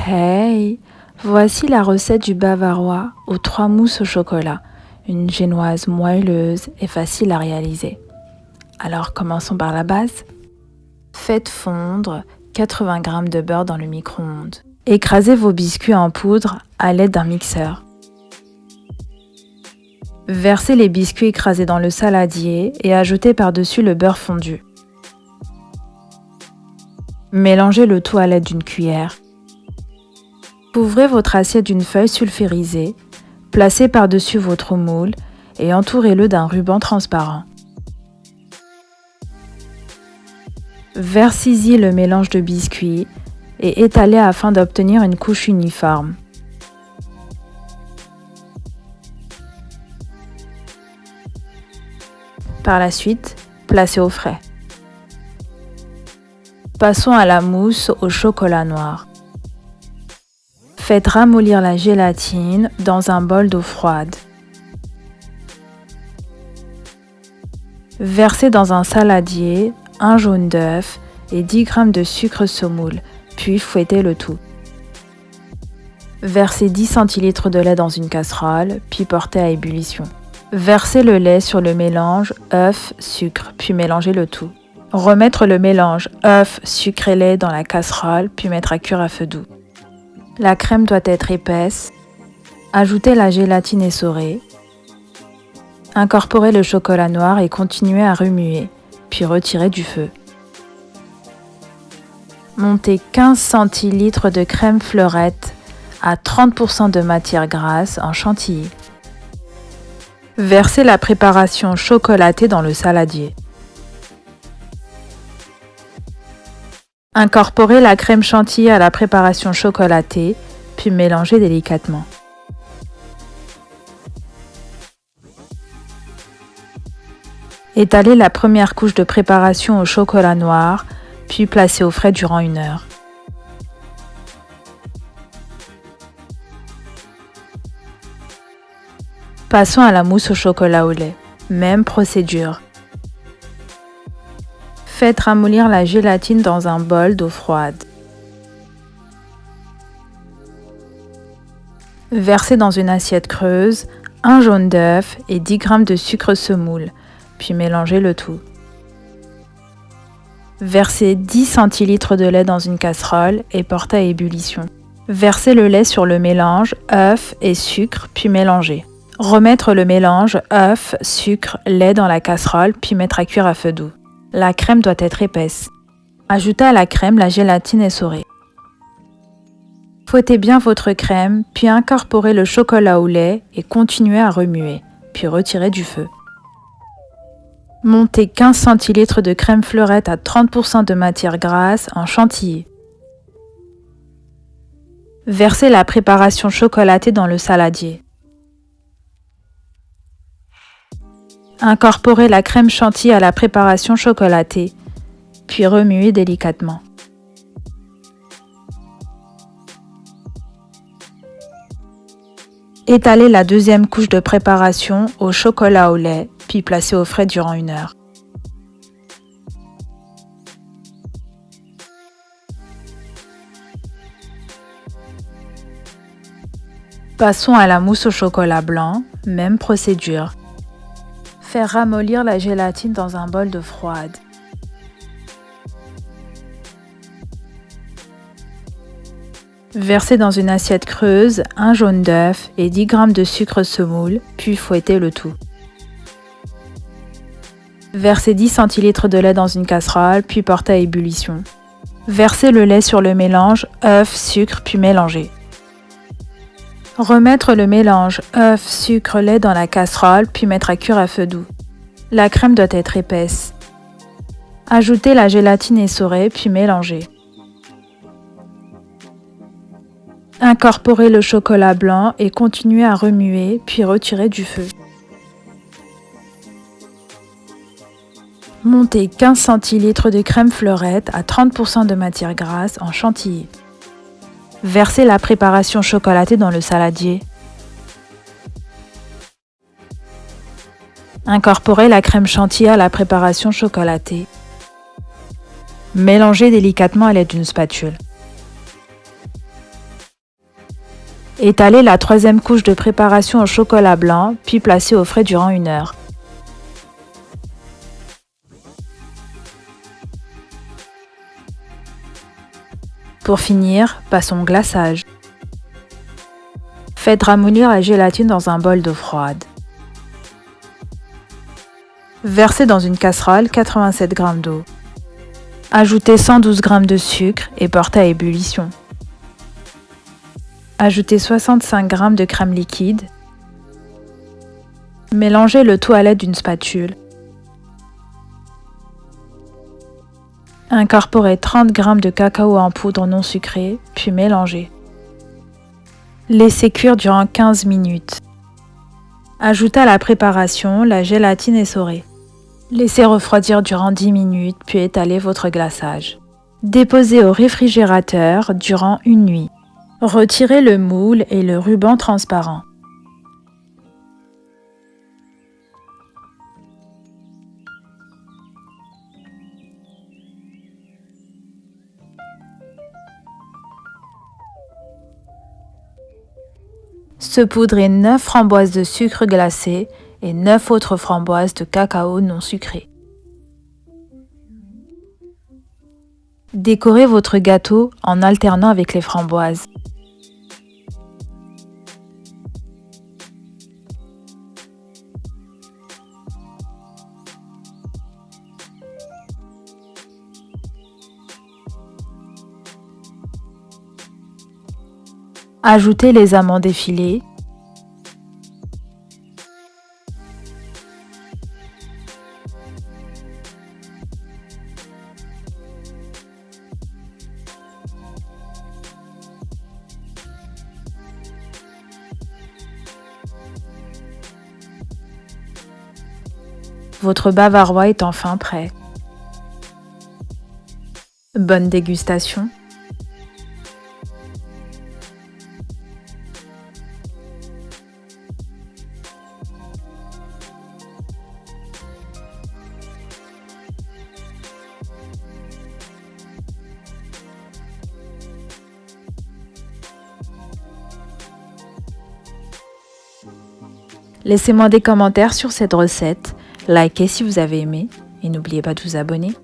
Hey, voici la recette du bavarois aux 3 mousses au chocolat, une génoise moelleuse et facile à réaliser. Alors commençons par la base. Faites fondre 80 g de beurre dans le micro-ondes. Écrasez vos biscuits en poudre à l'aide d'un mixeur. Versez les biscuits écrasés dans le saladier et ajoutez par-dessus le beurre fondu. Mélangez le tout à l'aide d'une cuillère. Couvrez votre assiette d'une feuille sulfurisée, placez par-dessus votre moule et entourez-le d'un ruban transparent. Versez-y le mélange de biscuits et étalez afin d'obtenir une couche uniforme. Par la suite, placez au frais. Passons à la mousse au chocolat noir. Faites ramollir la gélatine dans un bol d'eau froide. Versez dans un saladier un jaune d'œuf et 10 g de sucre semoule, puis fouettez le tout. Versez 10 centilitres de lait dans une casserole, puis portez à ébullition. Versez le lait sur le mélange œuf, sucre, puis mélangez le tout. Remettre le mélange œuf, sucre et lait dans la casserole, puis mettre à cuire à feu doux. La crème doit être épaisse. Ajoutez la gélatine essorée. Incorporez le chocolat noir et continuez à remuer, puis retirez du feu. Montez 15 centilitres de crème fleurette à 30% de matière grasse en chantilly. Versez la préparation chocolatée dans le saladier. Incorporez la crème chantilly à la préparation chocolatée, puis mélangez délicatement. Étalez la première couche de préparation au chocolat noir, puis placez au frais durant 1 heure. Passons à la mousse au chocolat au lait. Même procédure. Faites ramollir la gélatine dans un bol d'eau froide. Versez dans une assiette creuse un jaune d'œuf et 10 g de sucre semoule, puis mélangez le tout. Versez 10 centilitres de lait dans une casserole et portez à ébullition. Versez le lait sur le mélange œuf et sucre, puis mélangez. Remettre le mélange œuf, sucre, lait dans la casserole, puis mettre à cuire à feu doux. La crème doit être épaisse. Ajoutez à la crème la gélatine essorée. Fouettez bien votre crème, puis incorporez le chocolat au lait et continuez à remuer, puis retirez du feu. Montez 15 centilitres de crème fleurette à 30% de matière grasse en chantilly. Versez la préparation chocolatée dans le saladier. Incorporez la crème chantilly à la préparation chocolatée, puis remuez délicatement. Étalez la deuxième couche de préparation au chocolat au lait, puis placez au frais durant 1 heure. Passons à la mousse au chocolat blanc, même procédure. Faire ramollir la gélatine dans un bol d'eau froide. Versez dans une assiette creuse un jaune d'œuf et 10 g de sucre semoule, puis fouettez le tout. Versez 10 centilitres de lait dans une casserole, puis portez à ébullition. Versez le lait sur le mélange œuf, sucre, puis mélangez. Remettre le mélange œuf, sucre, lait dans la casserole, puis mettre à cuire à feu doux. La crème doit être épaisse. Ajoutez la gélatine essorée, puis mélangez. Incorporez le chocolat blanc et continuez à remuer, puis retirez du feu. Montez 15 centilitres de crème fleurette à 30% de matière grasse en chantilly. Versez la préparation chocolatée dans le saladier. Incorporez la crème chantilly à la préparation chocolatée. Mélangez délicatement à l'aide d'une spatule. Étalez la troisième couche de préparation au chocolat blanc, puis placez au frais durant 1 heure. Pour finir, passons au glaçage. Faites ramollir la gélatine dans un bol d'eau froide. Versez dans une casserole 87 g d'eau. Ajoutez 112 g de sucre et portez à ébullition. Ajoutez 65 g de crème liquide. Mélangez le tout à l'aide d'une spatule. Incorporez 30 g de cacao en poudre non sucré, puis mélangez. Laissez cuire durant 15 minutes. Ajoutez à la préparation la gélatine essorée. Laissez refroidir durant 10 minutes, puis étalez votre glaçage. Déposez au réfrigérateur durant 1 nuit. Retirez le moule et le ruban transparent. Saupoudrez 9 framboises de sucre glacé et 9 autres framboises de cacao non sucré. Décorez votre gâteau en alternant avec les framboises. Ajoutez les amandes effilées. Votre bavarois est enfin prêt. Bonne dégustation! Laissez-moi des commentaires sur cette recette, likez si vous avez aimé et n'oubliez pas de vous abonner.